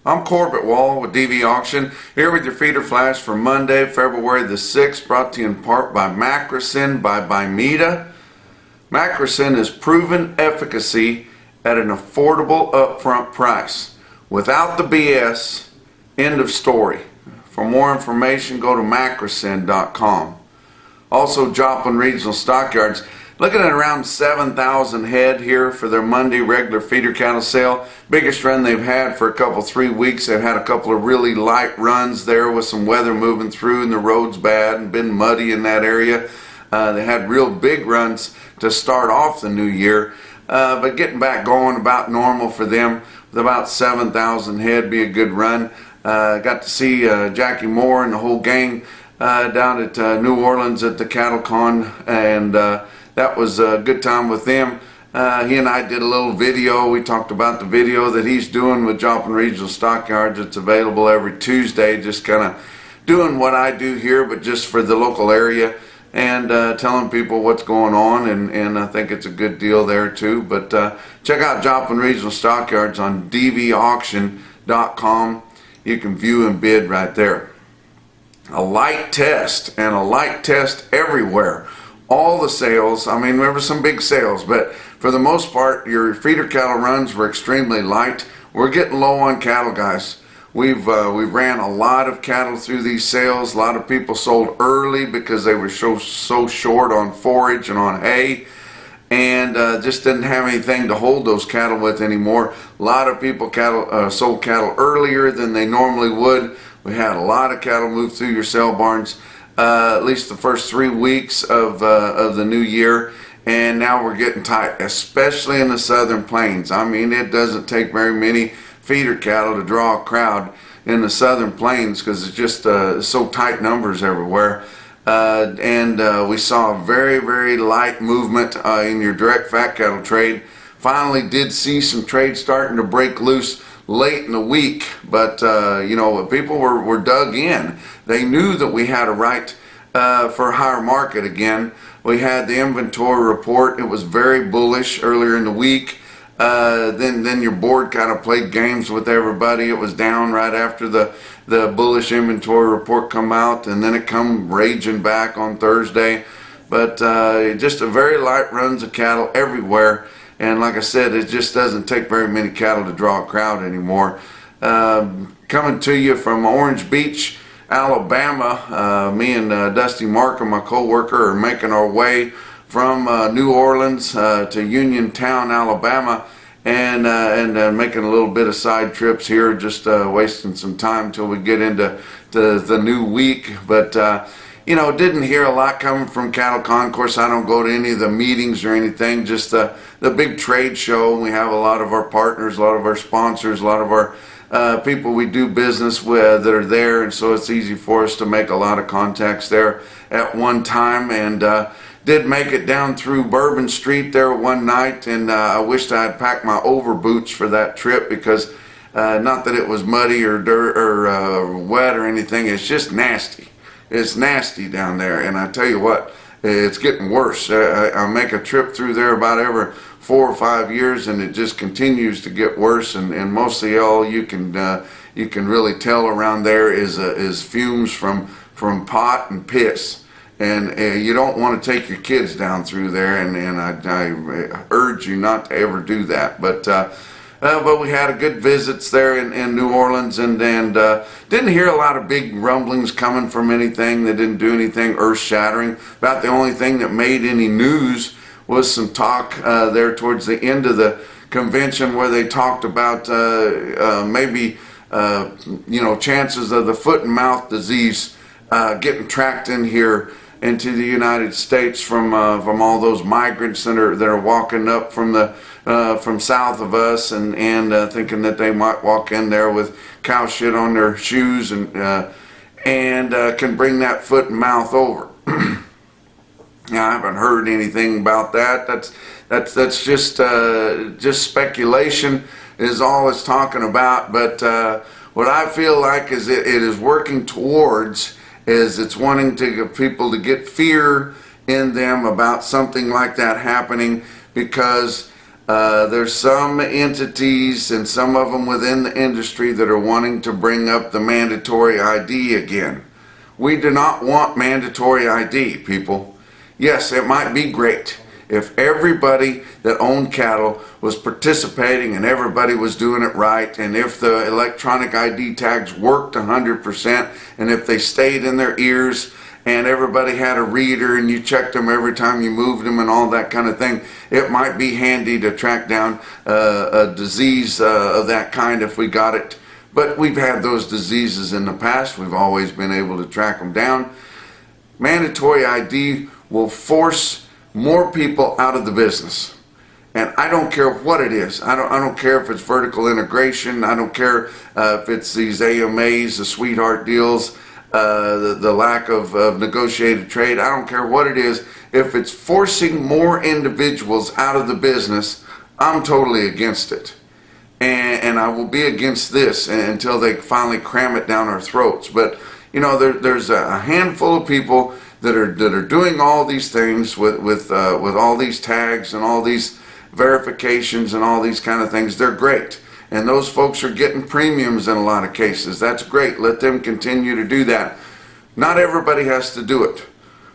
I'm Corbett Wall with DV Auction, here with your feeder flash for Monday, February the 6th, brought to you in part by Macrocin by Bimeda. Macrocin is proven efficacy at an affordable upfront price. Without the BS, end of story. For more information, go to macrocin.com. Also, Joplin Regional Stockyards, looking at around 7,000 head here for their Monday regular feeder cattle sale. Biggest run they've had for 3 weeks. They've had a couple of really light runs there with some weather moving through and the road's bad and been muddy in that area. They had real big runs to start off the new year, but getting back going about normal for them with about 7,000 head be a good run. Got to see Jackie Moore and the whole gang down at New Orleans at the Cattle Con, and that was a good time with them. He and I did a little video. We talked about the video that he's doing with Joplin Regional Stockyards. It's available every Tuesday, just kind of doing what I do here, but just for the local area, and telling people what's going on, and I think it's a good deal there too. But check out Joplin Regional Stockyards on dvauction.com. You can view and bid right there. A light test, and a light test everywhere. All the sales, I mean, there were some big sales, but for the most part, your feeder cattle runs were extremely light. We're getting low on cattle, guys. We've ran a lot of cattle through these sales. A lot of people sold early because they were so short on forage and on hay, and just didn't have anything to hold those cattle with anymore. A lot of people sold cattle earlier than they normally would. We had a lot of cattle move through your sale barns, at least the first 3 weeks of the new year, and now we're getting tight, especially in the southern plains. I mean, it doesn't take very many feeder cattle to draw a crowd in the southern plains because it's just so tight numbers everywhere. And we saw a very light movement in your direct fat cattle trade. Finally did see some trade starting to break loose late in the week, but you know, people were dug in. They knew that we had a right for a higher market again. We had the inventory report. It was very bullish earlier in the week. Then your board kind of played games with everybody. It was down right after the bullish inventory report come out, and then it come raging back on Thursday. But just a very light runs of cattle everywhere. And like I said, it just doesn't take very many cattle to draw a crowd anymore. Coming to you from Orange Beach, Alabama, me and Dusty Markham, my co-worker, are making our way from New Orleans to Uniontown, Alabama, and making a little bit of side trips here, just wasting some time till we get into the new week. But you know, didn't hear a lot coming from Cattle Con. Of course, I don't go to any of the meetings or anything, just the big trade show. We have a lot of our partners, a lot of our sponsors, a lot of our people we do business with that are there, and so it's easy for us to make a lot of contacts there at one time. And did make it down through Bourbon Street there one night, and I wished I had packed my over boots for that trip, because not that it was muddy or dirt or wet or anything, it's just nasty. It's nasty down there, and I tell you what, it's getting worse. I make a trip through there about every 4 or 5 years, and it just continues to get worse. And mostly all you can really tell around there is fumes from pot and piss, and you don't want to take your kids down through there. And I urge you not to ever do that. But we had a good visits there in New Orleans, and didn't hear a lot of big rumblings coming from anything. They didn't do anything earth-shattering. About the only thing that made any news was some talk there towards the end of the convention, where they talked about maybe you know, chances of the foot and mouth disease getting tracked in here into the United States from all those migrants that are walking up from south of us, and thinking that they might walk in there with cow shit on their shoes and can bring that foot and mouth over. Now, I haven't heard anything about that. That's just speculation is all it's talking about. But what I feel like is it is working towards is it's wanting to get people to get fear in them about something like that happening, because There's some entities and some of them within the industry that are wanting to bring up the mandatory ID again. We do not want mandatory ID, people. Yes, it might be great if everybody that owned cattle was participating and everybody was doing it right, and if the electronic ID tags worked 100%, and if they stayed in their ears and everybody had a reader and you checked them every time you moved them and all that kind of thing, it might be handy to track down a disease of that kind if we got it. But we've had those diseases in the past. We've always been able to track them down. Mandatory ID will force more people out of the business. And I don't care what it is. I don't care if it's vertical integration. I don't care if it's these AMAs, the sweetheart deals, the lack of negotiated trade. I don't care what it is. If it's forcing more individuals out of the business, I'm totally against it. And I will be against this until they finally cram it down our throats. But you know, there's a handful of people that are doing all these things with all these tags and all these verifications and all these kind of things. They're great, and those folks are getting premiums in a lot of cases. That's great. Let them continue to do that. Not everybody has to do it.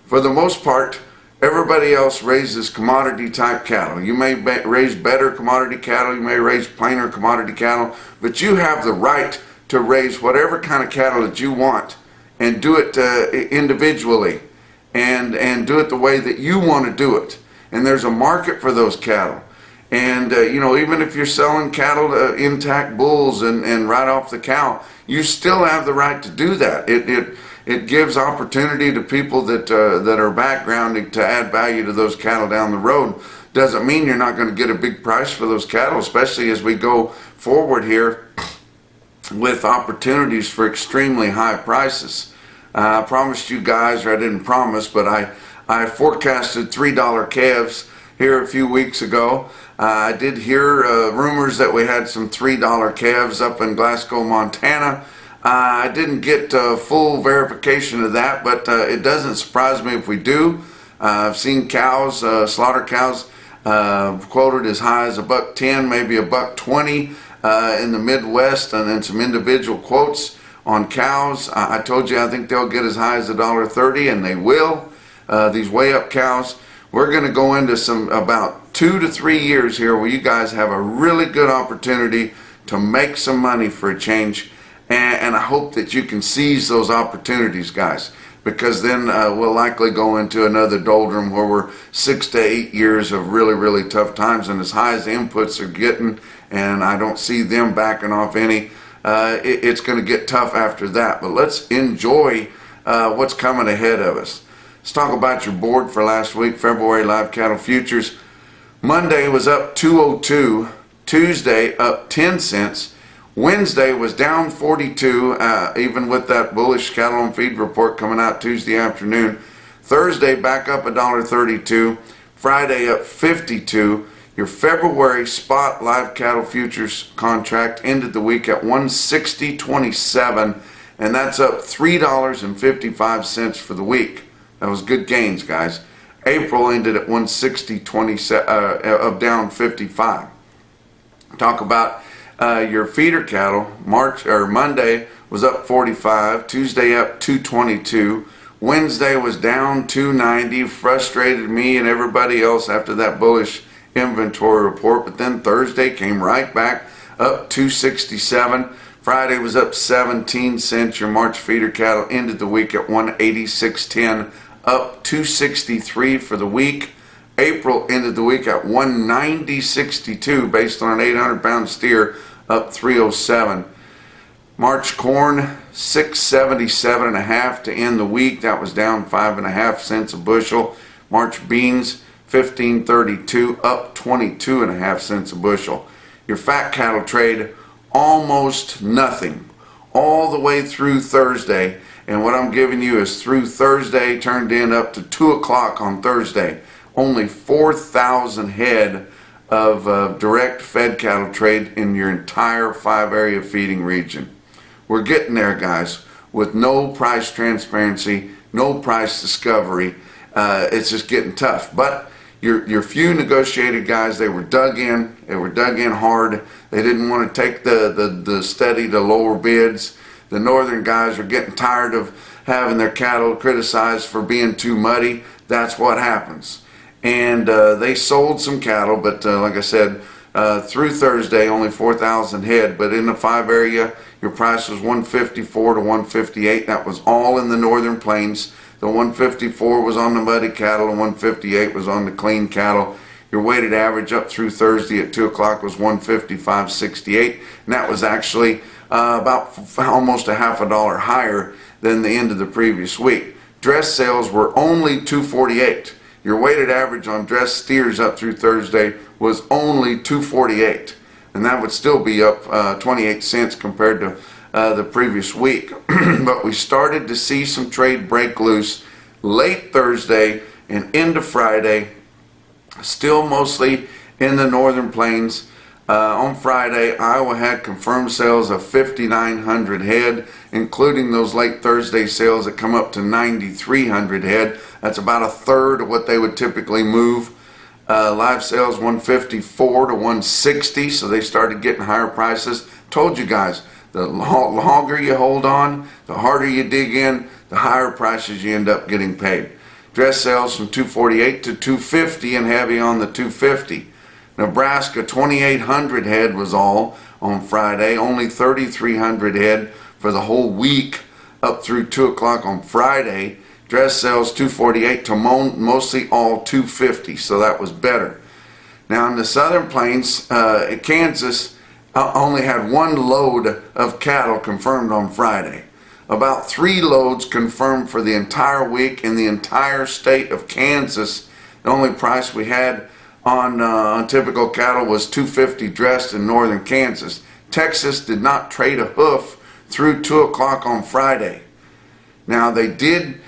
For the most part, everybody else raises commodity type cattle. You may raise better commodity cattle, you may raise plainer commodity cattle, but you have the right to raise whatever kind of cattle that you want and do it individually and do it the way that you want to do it. And there's a market for those cattle. And you know, even if you're selling cattle to intact bulls and right off the cow, you still have the right to do that. It gives opportunity to people that are backgrounding to add value to those cattle down the road. Doesn't mean you're not going to get a big price for those cattle, especially as we go forward here with opportunities for extremely high prices. I promised you guys, or I didn't promise, but I forecasted $3 calves here a few weeks ago. I did hear rumors that we had some $3 calves up in Glasgow, Montana. I didn't get full verification of that, but it doesn't surprise me if we do. I've seen cows, slaughter cows, quoted as high as $1.10, maybe $1.20 in the Midwest, and then some individual quotes on cows. I told you I think they'll get as high as $1.30, and they will. These way up cows. We're going to go into about 2 to 3 years here where you guys have a really good opportunity to make some money for a change, and I hope that you can seize those opportunities, guys, because then we'll likely go into another doldrum where we're 6 to 8 years of really tough times, and as high as the inputs are getting, and I don't see them backing off any, it's going to get tough after that. But let's enjoy what's coming ahead of us. Let's talk about your board for last week, February live cattle futures. Monday was up 202, Tuesday up 10 cents, Wednesday was down 42, even with that bullish cattle on feed report coming out Tuesday afternoon. Thursday back up $1.32, Friday up 52. Your February spot live cattle futures contract ended the week at 160.27, and that's up $3.55 for the week. That was good gains, guys. April ended at 160.27, down 55. Talk about your feeder cattle. Monday was up 45, Tuesday up 222, Wednesday was down 290. Frustrated me and everybody else after that bullish inventory report, but then Thursday came right back up 267. Friday was up 17 cents. Your March feeder cattle ended the week at 186.10, up 263 for the week. April ended the week at 190.62 based on an 800-pound steer, up 307. March corn 677.5 to end the week. That was down 5.5 cents a bushel. March beans 1532, up 22.5 cents a bushel. Your fat cattle trade almost nothing all the way through Thursday, and what I'm giving you is through Thursday turned in up to 2 o'clock on Thursday. Only 4,000 head of direct fed cattle trade in your entire 5-area feeding region. We're getting there, guys, with no price transparency, no price discovery. It's just getting tough. But Your few negotiated guys, they were dug in. They were dug in hard. They didn't want to take the steady to lower bids. The northern guys are getting tired of having their cattle criticized for being too muddy. That's what happens. And they sold some cattle, but like I said, through Thursday, only 4,000 head. But in the 5 area, your price was 154 to 158. That was all in the northern plains. The 154 was on the muddy cattle, and 158 was on the clean cattle. Your weighted average up through Thursday at 2 o'clock was 155.68, and that was actually about almost a half a dollar higher than the end of the previous week. Dress sales were only 248. Your weighted average on dress steers up through Thursday was only 248, and that would still be up 28 cents compared to the previous week. But we started to see some trade break loose late Thursday and into Friday, still mostly in the northern plains. On Friday, Iowa had confirmed sales of 5,900 head, including those late Thursday sales that come up to 9,300 head. That's about a third of what they would typically move. Live sales 154 to 160, so they started getting higher prices. Told you guys, the longer you hold on, the harder you dig in, the higher prices you end up getting paid. Dress sales from 248 to 250 and heavy on the 250. Nebraska 2,800 head was all on Friday, only 3,300 head for the whole week up through 2 o'clock on Friday. Dress sales 248 to mostly all 250, so that was better. Now in the southern plains, Kansas only had 1 load of cattle confirmed on Friday. About 3 loads confirmed for the entire week in the entire state of Kansas. The only price we had on typical cattle was $250 dressed in northern Kansas. Texas did not trade a hoof through 2 o'clock on Friday. Now they did,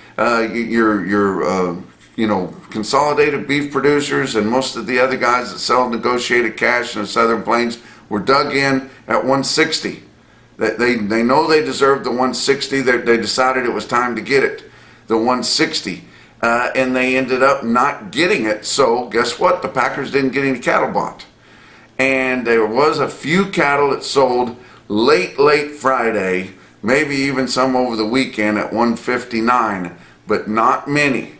consolidated beef producers and most of the other guys that sell negotiated cash in the southern plains were dug in at 160. They know they deserved the 160. They decided it was time to get it, the 160. And they ended up not getting it. So guess what? The Packers didn't get any cattle bought. And there was a few cattle that sold late Friday, maybe even some over the weekend at 159, but not many.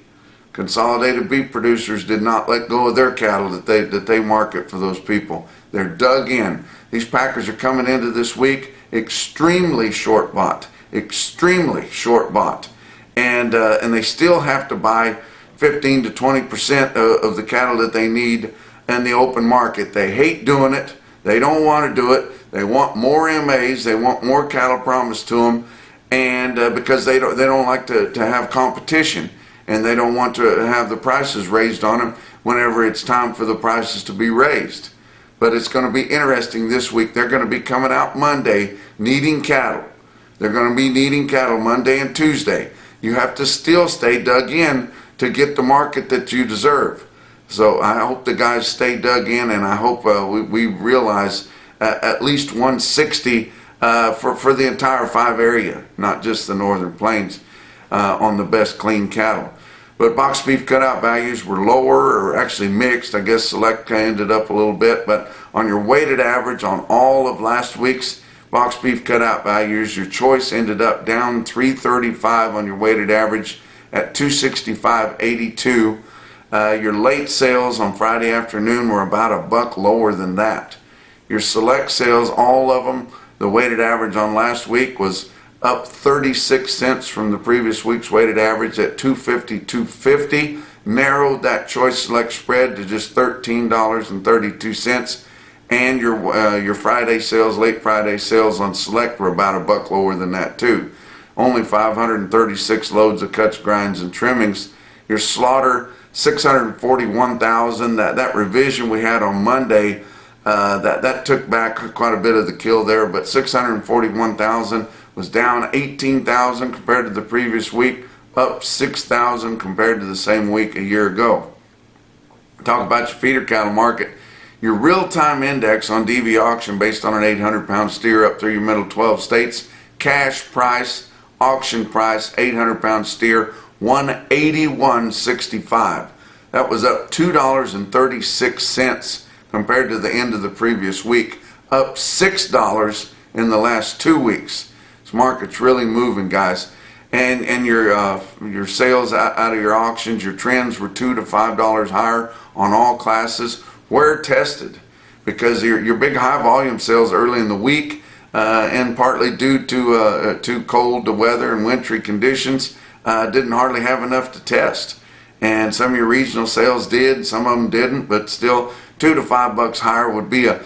Consolidated beef producers did not let go of their cattle that they market for those people. They're dug in. These Packers are coming into this week extremely short bought, and they still have to buy 15 to 20% of the cattle that they need in the open market. They hate doing it. They don't want to do it. They want more MAs. They want more cattle promised to them, and because they don't like to have competition, and they don't want to have the prices raised on them whenever it's time for the prices to be raised. But it's going to be interesting this week. They're going to be coming out Monday needing cattle. They're going to be needing cattle Monday and Tuesday. You have to still stay dug in to get the market that you deserve. So I hope the guys stay dug in, and I hope we realize at least 160 for the entire 5 area, not just the northern plains, on the best clean cattle. But box beef cutout values were lower, or actually mixed. I guess select ended up a little bit, but on your weighted average on all of last week's box beef cutout values, your choice ended up down 335 on your weighted average at 265.82. Your late sales on Friday afternoon were about $1 lower than that. Your select sales, all of them, the weighted average on last week was up 36 cents from the previous week's weighted average at 250.50. Narrowed that choice select spread to just $13.32. And your Friday sales, late Friday sales on select were about $1 lower than that too. Only 536 loads of cuts, grinds, and trimmings. Your slaughter 641,000. That revision we had on Monday, that took back quite a bit of the kill there, but 641,000 was down 18,000 compared to the previous week, up 6,000 compared to the same week a year ago. Talk about your feeder cattle market. Your real-time index on DV auction based on an 800-pound steer up through your middle 12 states. Cash price, auction price, 800-pound steer, 181.65. That was up $2.36 compared to the end of the previous week, up $6 in the last 2 weeks. This market's really moving, guys. And your sales out of your auctions, your trends were $2 to $5 higher on all classes, where tested, because your big high volume sales early in the week, and partly due to too cold the weather and wintry conditions, didn't hardly have enough to test. And some of your regional sales did, some of them didn't, but still $2 to $5 higher would be a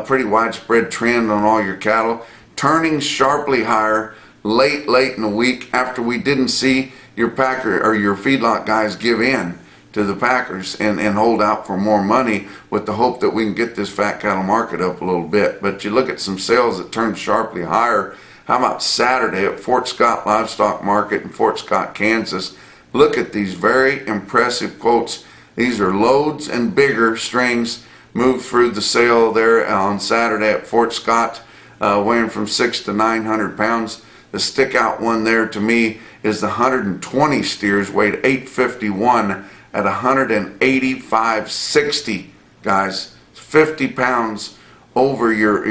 pretty widespread trend on all your cattle, turning sharply higher late in the week after we didn't see your packer or your feedlot guys give in to the packers and hold out for more money with the hope that we can get this fat cattle market up a little bit. But you look at some sales that turned sharply higher. How about Saturday at Fort Scott Livestock Market in Fort Scott, Kansas? Look at these very impressive quotes. These are loads and bigger strings moved through the sale there on Saturday at Fort Scott, weighing from 600 to 900 pounds. The stick out one there to me is the 120 steers, weighed 851 at 185.60, guys. 50 pounds over your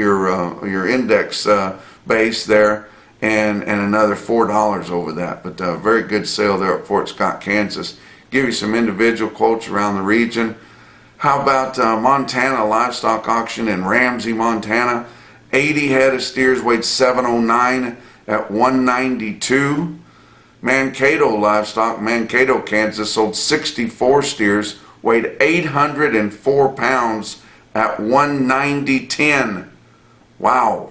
index base there, and another $4 over that. But very good sale there at Fort Scott, Kansas. Give you some individual quotes around the region. How about Montana livestock auction in Ramsey, Montana? 80 head of steers weighed 709 at 192. Mankato livestock, Mankato, Kansas, sold 64 steers weighed 804 pounds at 190.10. Wow.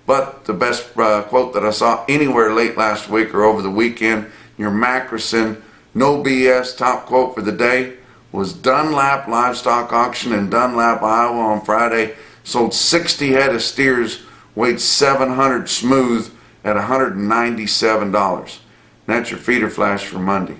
But the best quote that I saw anywhere late last week or over the weekend, your Mackerson no BS top quote for the day was Dunlap livestock auction in Dunlap, Iowa on Friday. Sold 60 head of steers weighed 700 smooth at $197. That's your feeder flash for Monday.